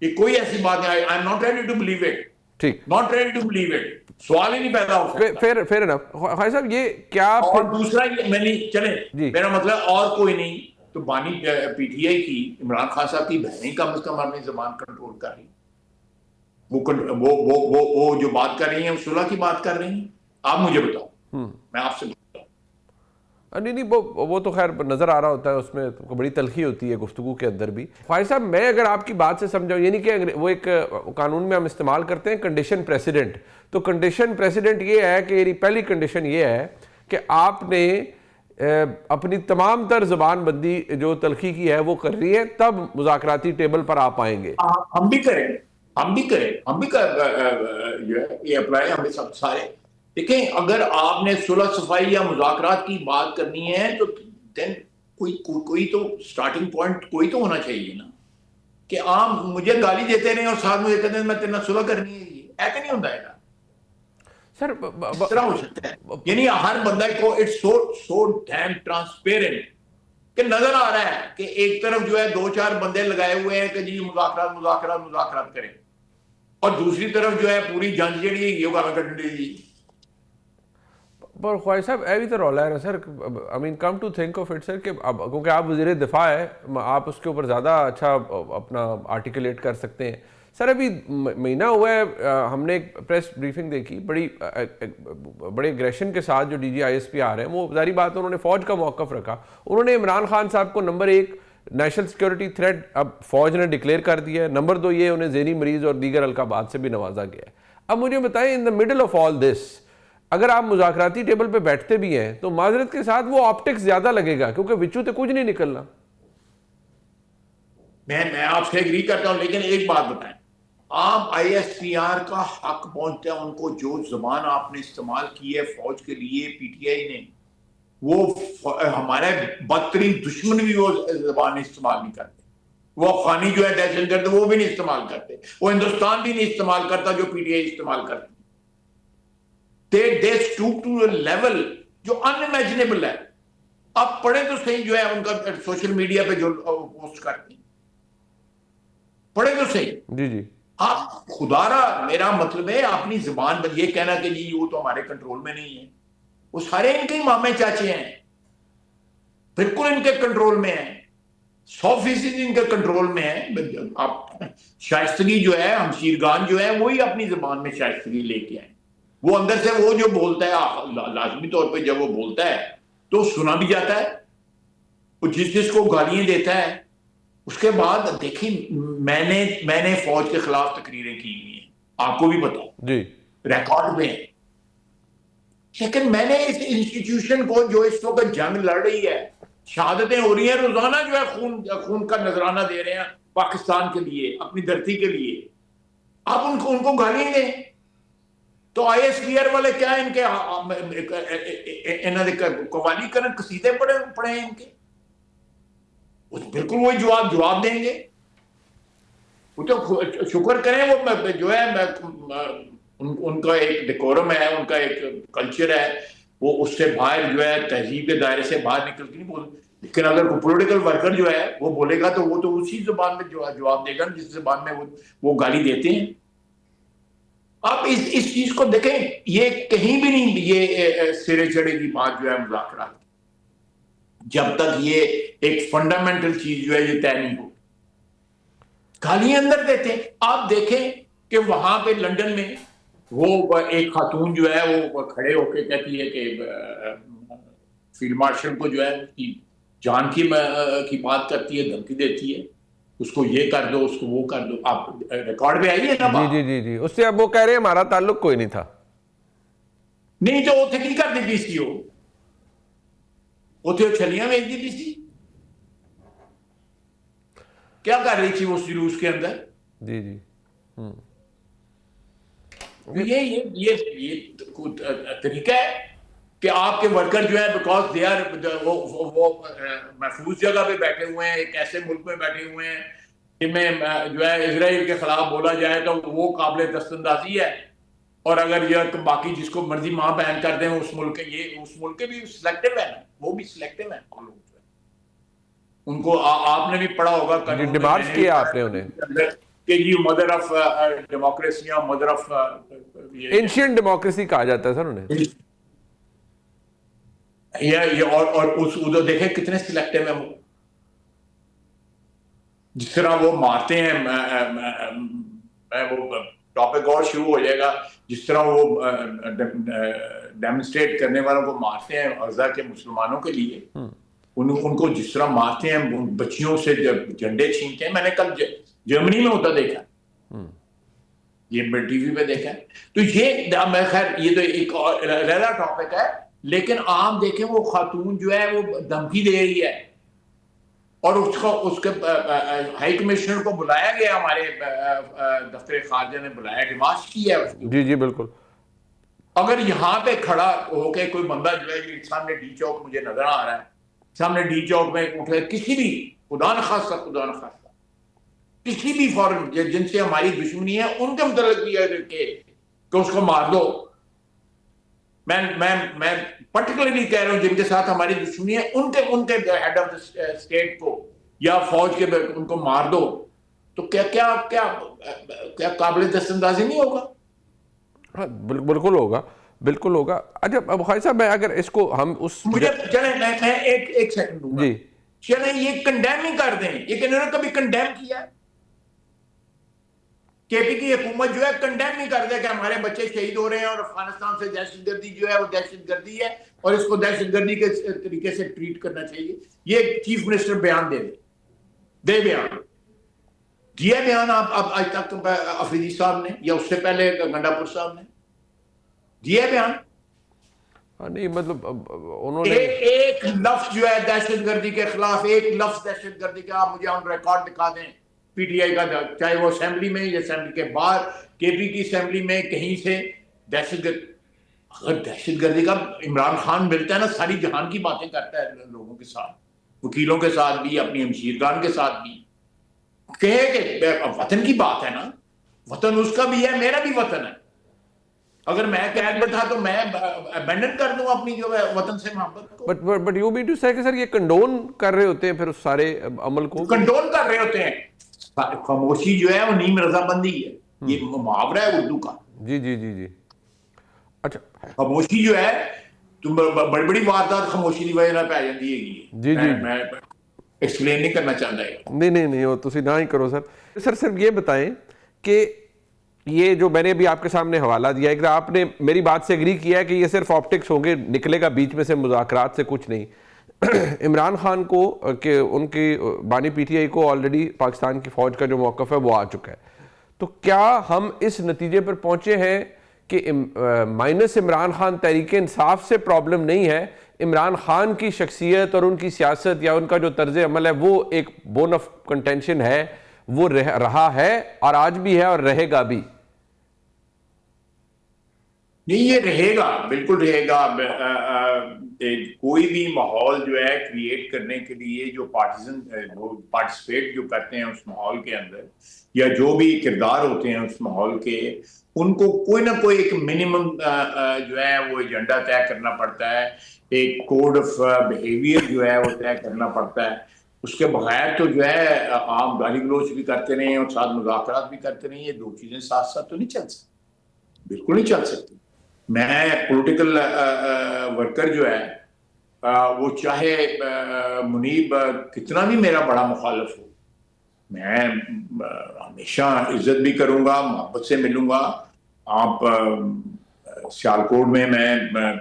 یہ کوئی ایسی بات نہیں. I am not ready to believe it, ٹھیک, not ready to believe it, سوال ہی نہیں پیدا ہو سکتا. فیر انف. خواجہ صاحب یہ کیا, اور دوسرا میں نہیں چلیں, میرا مطلب اور کوئی نہیں تو بانی پی ٹی آئی کی عمران خان صاحب کی بہنیں کم از کم اپنی زبان کنٹرول کر رہی, وہ جو بات کر رہی ہیں صلح کی بات کر رہی ہیں. آپ مجھے بتاؤ, میں آپ سے بتاؤں. نہیں وہ تو خیر نظر آ رہا ہوتا ہے, اس میں بڑی تلخی ہوتی ہے گفتگو کے اندر بھی. خواجہ صاحب میں اگر آپ کی بات سے سمجھاؤں, یعنی کہ وہ ایک قانون میں ہم استعمال کرتے ہیں کنڈیشن پریسیڈنٹ, تو کنڈیشن پریسیڈنٹ یہ ہے کہ پہلی کنڈیشن یہ ہے کہ آپ نے اپنی تمام تر زبان بندی جو تلخی کی ہے وہ کر رہی ہے, تب مذاکراتی ٹیبل پر آپ آئیں گے. ہم بھی کریں یہ اپلائی ہمیں سب سارے. دیکھیں اگر آپ نے صلح صفائی یا مذاکرات کی بات کرنی ہے تو دین کوئی تو سٹارٹنگ پوائنٹ کوئی تو ہونا چاہیے نا, کہ آپ مجھے گالی دیتے رہے اور ساتھ مجھے کہتے ہیں میں تیرے صلح کرنی ہے. یہ ایسے نہیں ہوتا ہے سر, اس طرح ہو سکتا ہے. یعنی ہر بندہ کو اٹس سو ڈیم ٹرانسپیرنٹ کہ نظر آ رہا ہے کہ ایک طرف جو ہے 2-4 بندے لگائے ہوئے ہیں کہ جی مذاکرات کریں, اور دوسری طرف جو ہے پوری جنگ جڑی یہ گانا کرنے دی. پر خواجہ صاحب یہ بھی تو رولا ہے نا sir, I mean come to think of it sir, کہ کیونکہ آپ وزیر دفاع ہے, آپ اس کے اوپر زیادہ اچھا اپنا آرٹیکولیٹ کر سکتے ہیں. سر ابھی مہینہ ہوا ہے, ہم نے ایک پریس بریفنگ دیکھی, بڑے اگریشن کے ساتھ جو D G I S P آ رہے ہیں, وہ ظاہری بات ہے انہوں نے فوج کا موقف رکھا. انہوں نے عمران خان صاحب کو نمبر 1 نیشنل سیکیورٹی تھریٹ اب فوج نے ڈکلیئر کر دیا ہے, نمبر 2 یہ انہیں ذہنی مریض اور دیگر القابات سے بھی نوازا گیا ہے. اب مجھے بتائیں ان دا مڈل آف آل دس, اگر آپ مذاکراتی ٹیبل پہ بیٹھتے بھی ہیں تو معذرت کے ساتھ وہ آپٹکس زیادہ لگے گا, کیونکہ وچو تو کچھ نہیں نکلنا. میں آپ سے ایگری کرتا ہوں, لیکن ایک بات بتائیں, آپ آئی ایس پی آر کا حق پہنچتا ہے ان کو, جو زبان آپ نے استعمال کی ہے فوج کے لیے پی ٹی آئی نے, وہ ہمارے بدترین دشمن بھی وہ زبان استعمال نہیں کرتے. وہ افغانی جو ہے دہشت گرد وہ بھی نہیں استعمال کرتے. وہ ہندوستان بھی نہیں استعمال کرتا جو پی ٹی آئی استعمال کرتی. they stoop to a level جو unimaginable ہے. آپ پڑھیں تو صحیح جو ہے ان کا سوشل میڈیا پہ جو پوسٹ کرتے ہیں, پڑھیں تو صحیح. جی جی. آپ خدا را, میرا مطلب ہے اپنی زبان پر یہ کہنا کہ جی وہ تو ہمارے کنٹرول میں نہیں ہے. وہ سارے ان کے مامے چاچے ہیں, بالکل ان کے کنٹرول میں ہیں, 100% ان کے کنٹرول میں ہیں. آپ شائستگی جو ہے, ہمشیرگان جو ہے, وہی اپنی زبان میں شائستگی لے کے آئیں. وہ اندر سے وہ جو بولتا ہے لازمی طور پہ جب وہ بولتا ہے تو سنا بھی جاتا ہے. وہ جس کو گالیاں دیتا ہے, اس کے بعد دیکھیں میں نے فوج کے خلاف تقریریں کی ہوئی ہیں, آپ کو بھی پتا جی, ریکارڈ میں. لیکن میں نے اس انسٹیٹیوشن کو جو اس وقت جنگ لڑ رہی ہے, شہادتیں ہو رہی ہیں روزانہ, جو ہے خون کا نذرانہ دے رہے ہیں پاکستان کے لیے, اپنی دھرتی کے لیے, آپ ان کو گالیاں دیں تو آئی ایس کلیئر والے کیا ان کے انہوں نے قوالی کرن قصیدے پڑھے ان کے, بالکل وہی جواب دیں گے. وہ تو شکر کریں, وہ جو ہے ان کا ایک ڈیکورم ہے, ان کا ایک کلچر ہے, وہ اس سے باہر جو ہے تہذیب کے دائرے سے باہر نکل کے نہیں بول. لیکن اگر کوئی پولیٹیکل ورکر جو ہے وہ بولے گا تو وہ تو اسی زبان میں جواب دے گا جس زبان میں وہ گالی دیتے ہیں. آپ اس چیز کو دیکھیں, یہ کہیں بھی نہیں یہ سرے چڑھے کی بات جو ہے مذاکرات, جب تک یہ ایک فنڈامنٹل چیز جو ہے یہ طے نہیں ہو. گالیاں اندر دیتے ہیں. آپ دیکھیں کہ وہاں پہ لندن میں وہ ایک خاتون جو ہے وہ کھڑے ہو کے کہتی ہے کہ فیلڈ مارشل کو جو ہے اس کی جان کی بات کرتی ہے, دھمکی دیتی ہے, اس کو یہ کر دو, اس کو وہ کر دو. آپ ریکارڈ پہ آئیے نا جی جی جی جی. اس سے اب وہ کہہ رہے ہیں ہمارا تعلق کوئی نہیں تھا. نہیں تو اتنے کی کر دی سی, اتنے چھلیاں بھیج دی سی. کیا کر رہی تھی وہ جلوس کے اندر؟ جی جی. یہ طریقہ ہے کہ آپ کے ورکر جو ہیں بیکاز دے آر وہ محفوظ جگہ پہ بیٹھے ہوئے ہیں, ایک ایسے ملک میں بیٹھے ہوئے ہیں جن میں جو ہے اسرائیل کے خلاف بولا جائے تو وہ قابل دست اندازی ہے. اور اگر یہ باقی جس کو مرضی ماں بہن کر دیں اس ملک کے بھی سلیکٹیو ہے, وہ بھی سلیکٹیو ہے. ان کو آپ نے بھی پڑھا ہوگا قانون ڈیمارچ کیا آپ نے انہیں کہ جی مدر آف ڈیموکریسی یا مدر آف اینشینٹ ڈیموکریسی کہا جاتا ہے سر انہیں. اور ادھر دیکھیں کتنے سلیکٹیو ہیں وہ, جس طرح وہ مارتے ہیں. وہ ٹاپک اور شروع ہو جائے گا, جس طرح وہ ڈیمونسٹریٹ کرنے والوں کو مارتے ہیں غزہ کے مسلمانوں کے لیے, ان کو جس طرح مارتے ہیں, بچیوں سے جھنڈے چھینتے ہیں. میں نے کل جرمنی میں ہوتا دیکھا, یہ ٹی وی پہ دیکھا. تو یہ خیر یہ تو ایک علیحدہ ٹاپک ہے, لیکن آپ دیکھیں وہ خاتون جو ہے وہ دھمکی دے رہی ہے, اور اس کے ہائی کمشنر کو بلایا گیا, ہمارے دفتر خارجہ نے بلایا, ڈیمارچ کی ہے اس کی. جی جی بالکل. اگر یہاں پہ کھڑا ہو کے کوئی بندہ جو ہے سامنے ڈی چوک مجھے نظر آ رہا ہے, سامنے ڈی چوک میں اٹھے کسی بھی خدا نخواستہ کسی بھی فورن جن سے ہماری دشمنی ہے ان کے متعلق یہ کہ اس کو مار دو. میں پرٹیکولرلی کہہ رہا ہوں جن کے ساتھ ہماری دشمنی ہے ان کے ہیڈ آف اسٹیٹ کو یا فوج کے ان کو مار دو, تو کیا قابل دست اندازی نہیں ہوگا؟ ہاں بالکل ہوگا, بالکل ہوگا. اچھا اب خواجہ صاحب میں اگر اس کو ہم اس مجھے چلیں میں ایک سیکنڈ دوں گا. جی چلیں یہ کنڈیم ہی کر دیں, یہ انہوں نے کبھی کنڈیم کیا ہے؟ کے پی کی حکومت جو ہے کنڈیم نہیں کر دے کہ ہمارے بچے شہید ہو رہے ہیں اور افغانستان سے دہشت گردی جو ہے وہ دہشت گردی ہے اور اس کو دہشت گردی کے طریقے سے ٹریٹ کرنا چاہیے. یہ چیف منسٹر بیان دے بیان دیا بیان آپ آج تک افریدی صاحب نے یا اس سے پہلے گنڈا پور صاحب نے دیا بیان؟ نہیں مطلب انہوں نے ایک لفظ جو ہے دہشت گردی کے خلاف, ایک لفظ دہشت گردی کا آپ مجھے آن ریکارڈ دکھا دیں پی ٹی آئی کا, چاہے وہ اسمبلی میں یا اسمبلی کے باہر, کے پی کی اسمبلی میں کہیں سے دہشت گرد اگر دہشت گردی کا عمران خان ملتا ہے نا ساری جہان کی باتیں کرتا ہے لوگوں کے ساتھ, وکیلوں کے ساتھ بھی, اپنی ہمشیرگان کے ساتھ بھی, کہے کہ وطن کی بات ہے نا, وطن اس کا بھی ہے, میرا بھی وطن ہے. اگر میں قید میں تھا تو میں ابینڈن کر دوں اپنی جو ہے وطن سے محبت کو. بٹ یو مین ٹو سے کہ سر یہ کنڈون کر رہے ہوتے ہیں پھر اس سارے عمل کو, کنڈون کر رہے ہوتے ہیں. خاموشی جو ہے وہ نیم رضامندی ہے, یہ محاورہ ہے اردو کا. جی جی جی جی. اچھا, خاموشی جو ہے تم بڑی بڑی واردات خاموشی کی وجہ پہ آ جاتی ہے. جی جی, میں ایکسپلین نہیں کرنا چاہتا ہے. نہیں وہ تسی نہ ہی کرو سر. سر صرف یہ بتائیں کہ یہ جو میں نے ابھی آپ کے سامنے حوالہ دیا ہے کہ آپ نے میری بات سے اگری کیا ہے کہ یہ صرف آپٹکس ہوں گے, نکلے گا بیچ میں سے مذاکرات سے کچھ نہیں. عمران خان کو کہ ان کی بانی پی ٹی آئی کو آلریڈی پاکستان کی فوج کا جو موقف ہے وہ آ چکا ہے, تو کیا ہم اس نتیجے پر پہنچے ہیں کہ مائنس عمران خان تحریک انصاف سے پرابلم نہیں ہے, عمران خان کی شخصیت اور ان کی سیاست یا ان کا جو طرز عمل ہے وہ ایک بون آف کنٹینشن ہے, وہ رہا ہے اور آج بھی ہے اور رہے گا بھی؟ نہیں, یہ رہے گا, بالکل رہے گا. کوئی بھی ماحول جو ہے کریٹ کرنے کے لیے جو پارٹیسپیٹ جو کرتے ہیں اس ماحول کے اندر, یا جو بھی کردار ہوتے ہیں اس ماحول کے, ان کو کوئی نہ کوئی ایک منیمم جو ہے وہ ایجنڈا طے کرنا پڑتا ہے, ایک کوڈ آف بیہیویئر جو ہے وہ طے کرنا پڑتا ہے. اس کے بغیر تو جو ہے آپ گالی گلوچ بھی کرتے رہیں اور ساتھ مذاکرات بھی کرتے رہیں, یہ دو چیزیں ساتھ ساتھ تو نہیں چل سکتی, بالکل نہیں چل سکتی. میں پولیٹیکل ورکر جو ہے وہ چاہے منیب کتنا بھی میرا بڑا مخالف ہو, میں ہمیشہ عزت بھی کروں گا, محبت سے ملوں گا. آپ سیالکوٹ میں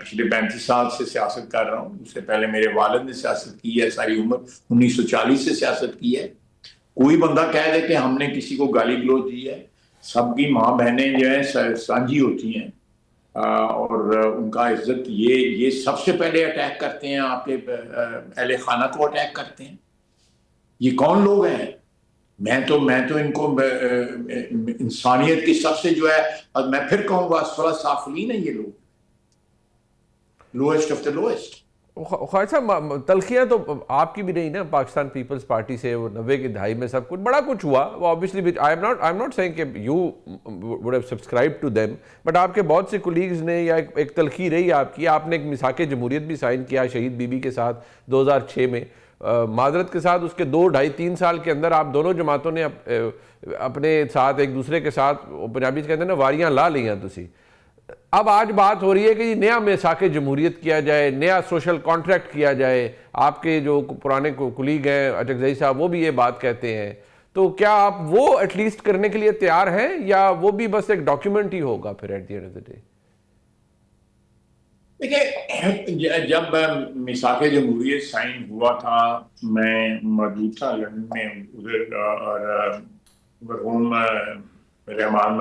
پچھلے 35 سال سے سیاست کر رہا ہوں, اس سے پہلے میرے والد نے سیاست کی ہے, ساری عمر 1940 سے سیاست کی ہے. کوئی بندہ کہہ دے کہ ہم نے کسی کو گالی گلوچ دی ہے, سب کی ماں بہنیں جو ہیں سانجھی ہوتی ہیں, اور ان کا عزت یہ سب سے پہلے اٹیک کرتے ہیں, آپ کے اہل خانہ کو اٹیک کرتے ہیں. یہ کون لوگ ہیں؟ میں تو ان کو انسانیت کی سب سے جو ہے, اور میں پھر کہوں گا اسفل سافلین ہیں یہ لوگ, لوئسٹ آف دا لوئسٹ. خواجہ صاحب تلخیاں تو آپ کی بھی نہیں نا پاکستان پیپلز پارٹی سے, وہ 90 کی دہائی میں سب کچھ بڑا کچھ ہوا, وہ obviously I am not saying کہ you would have subscribed to them, but آپ کے بہت سے کولیگز نے, یا ایک تلخی رہی آپ کی, آپ نے ایک میثاق جمہوریت بھی سائن کیا شہید بی بی کے ساتھ 2006 میں. معذرت کے ساتھ اس کے 2 ڈھائی 3 سال کے اندر آپ دونوں جماعتوں نے اپنے ساتھ ایک دوسرے کے ساتھ, پنجابی سے کہتے ہیں نا, واریاں لا لیں تسی. اب آج بات ہو رہی ہے کہ نیا میثاق جمہوریت کیا جائے, نیا سوشل کانٹریکٹ کیا جائے. آپ کے جو پرانے کولیگ ہیں اٹکزئی صاحب, وہ بھی یہ بات کہتے ہیں. تو کیا آپ وہ ایٹ لیسٹ کرنے کے لیے تیار ہیں, یا وہ بھی بس ایک ڈاکیومنٹ ہی ہوگا پھر at the end of the day? دیکھیں, جب میثاق جمہوریت سائن ہوا تھا, میں موجود تھا لندن میں, ادھر, اور مرحوم رحمان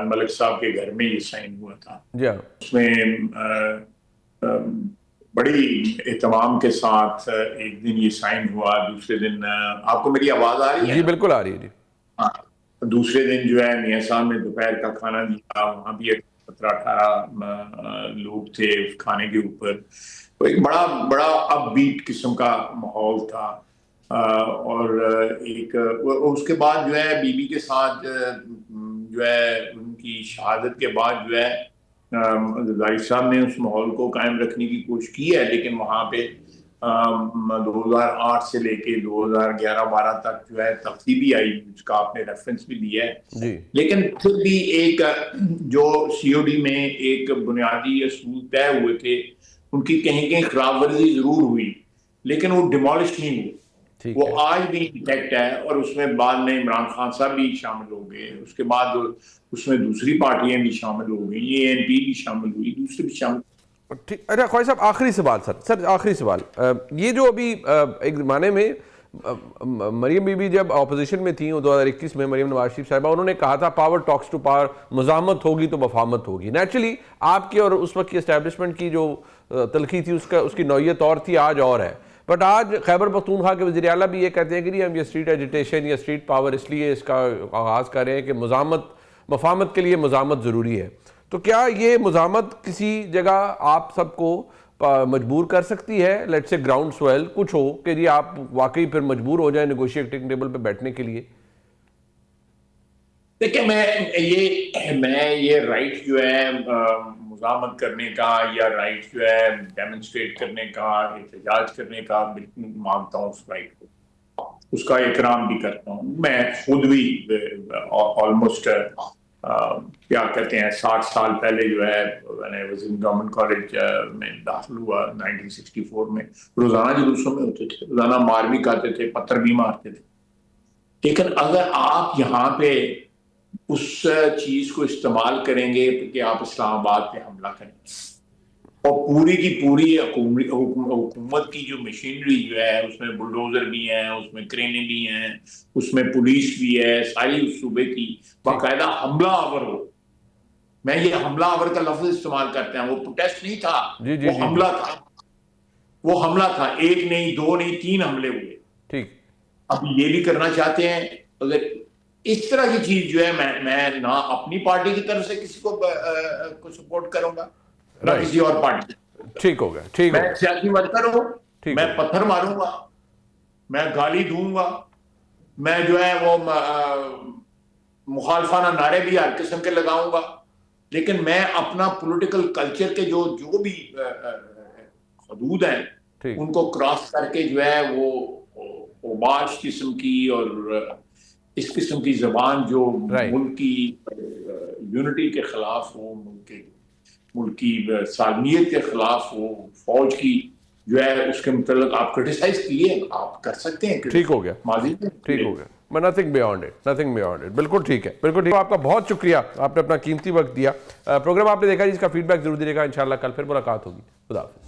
ملک صاحب کے گھر میں یہ سائن ہوا تھا. اس میں بڑی اہتمام کے ساتھ ایک دن یہ سائن ہوا, دوسرے دن, آپ کو میری آواز آ رہی ہے؟ جی بالکل آ رہی ہے. جی, دوسرے دن جو ہے میاں صاحب نے دوپہر کا کھانا دیا, وہاں بھی 17-18 لوگ تھے کھانے کے اوپر. ایک بڑا اپ بیٹ قسم کا ماحول تھا. اور اس کے بعد جو ہے بی بی کے ساتھ جو ہے ان کی شہادت کے بعد جو ہے زرداری صاحب نے اس ماحول کو قائم رکھنے کی کوشش کی ہے, لیکن وہاں پہ 2008 سے لے کے 2011-12 تک جو ہے تبدیلی بھی آئی, جس کا آپ نے ریفرنس بھی دیا ہے. لیکن پھر بھی ایک جو سی او ڈی میں ایک بنیادی اصول طے ہوئے تھے, ان کی کہیں خراب ورزی ضرور ہوئی, لیکن وہ ڈیمالش نہیں ہوئی. وہ آج بھی انٹیکٹ ہے, اور اس میں بعد میں عمران خان صاحب بھی شامل ہو گئے, اس کے بعد اس میں دوسری پارٹیاں بھی شامل ہو گئی, اے این پی بھی شامل ہوئی, دوسرے بھی شامل. اچھا خواجہ صاحب, آخری سوال سر آخری سوال. یہ جو ابھی ایک زمانے میں مریم بی بی جب اپوزیشن میں تھیں 2021 میں, مریم نواز شریف صاحبہ, انہوں نے کہا تھا پاور ٹاکس ٹو پاور, مزاحمت ہوگی تو مفاہمت ہوگی. نیچرلی آپ کی اور اس وقت کی اسٹیبلشمنٹ کی جو تلخی تھی اس کی نوعیت اور تھی, آج اور ہے. بٹ آج خیبر پختونخوا کے وزیر اعلیٰ بھی یہ کہتے ہیں کہ نہیں, ہم یہ اسٹریٹ ایجیٹیشن یا اسٹریٹ پاور اس لیے اس کا آغاز کر رہے ہیں کہ مفاہمت کے لیے مزاحمت ضروری ہے. تو کیا یہ مزاحمت کسی جگہ آپ سب کو مجبور کر سکتی ہے، لیٹ سے گراؤنڈ سویل کچھ ہو کہ جی آپ واقعی پھر مجبور ہو جائیں نیگوشیٹنگ ٹیبل پہ بیٹھنے کے لیے؟ دیکھیں میں یہ رائٹ جو ہے مزاحمت کرنے کا یا رائٹ جو ہے ڈیمونسٹریٹ کرنے کا، احتجاج کرنے کا بالکل مانتا ہوں، اس رائٹ کو، اس کا احترام بھی کرتا ہوں. میں خود بھی آلموسٹ کیا کہتے ہیں 60 سال پہلے جو ہے میں نے وزیر گورنمنٹ کالج میں داخل ہوا 1964 میں. روزانہ جلوسوں میں ہوتے تھے، روزانہ مار بھی کھاتے تھے، پتھر بھی مارتے تھے. لیکن اگر آپ یہاں پہ اس چیز کو استعمال کریں گے کہ آپ اسلام آباد پہ حملہ کریں اور پوری کی پوری حکومت کی جو مشینری جو ہے اس میں بلڈوزر بھی ہیں، اس میں کرینیں بھی ہیں، اس میں پولیس بھی ہے، ساری صوبے کی باقاعدہ حملہ آور ہو. میں یہ حملہ آور کا لفظ استعمال کرتے ہیں، وہ پروٹیسٹ نہیں تھا، وہ حملہ تھا. وہ حملہ تھا، 1 نہیں 2 نہیں 3 حملے ہوئے. ٹھیک. اب یہ بھی کرنا چاہتے ہیں. اگر اس طرح کی چیز جو ہے میں نہ اپنی پارٹی کی طرف سے کسی کو سپورٹ کروں گا نہ کسی اور پارٹی. ٹھیک ہو گیا، ٹھیک ہو میں گیا. سیاسی ورکر ہوں، میں پتھر ماروں گا، میں گالی دوں گا، میں جو ہے وہ مخالفانہ نعرے بھی ہر قسم کے لگاؤں گا، لیکن میں اپنا پولیٹیکل کلچر کے جو بھی حدود ہیں ان کو کراس کر کے جو ہے وہ اوباش قسم کی اور اس قسم کی زبان جو ملک کی یونٹی کے خلاف ہو، ملک کی سالمیت کے خلاف ہو، فوج کی جو ہے اس کے متعلق آپ کرٹیسائز کیے، آپ کر سکتے ہیں. ٹھیک ہو گیا، ماضی میں ٹھیک ہو گیا. Nothing beyond it. بالکل ٹھیک ہے، بالکل ٹھیک. آپ کا بہت شکریہ، آپ نے اپنا قیمتی وقت دیا. پروگرام آپ نے دیکھا، جس کا فیڈ بیک ضرور دیجیے گا. انشاءاللہ کل پھر ملاقات ہوگی. خدا حافظ.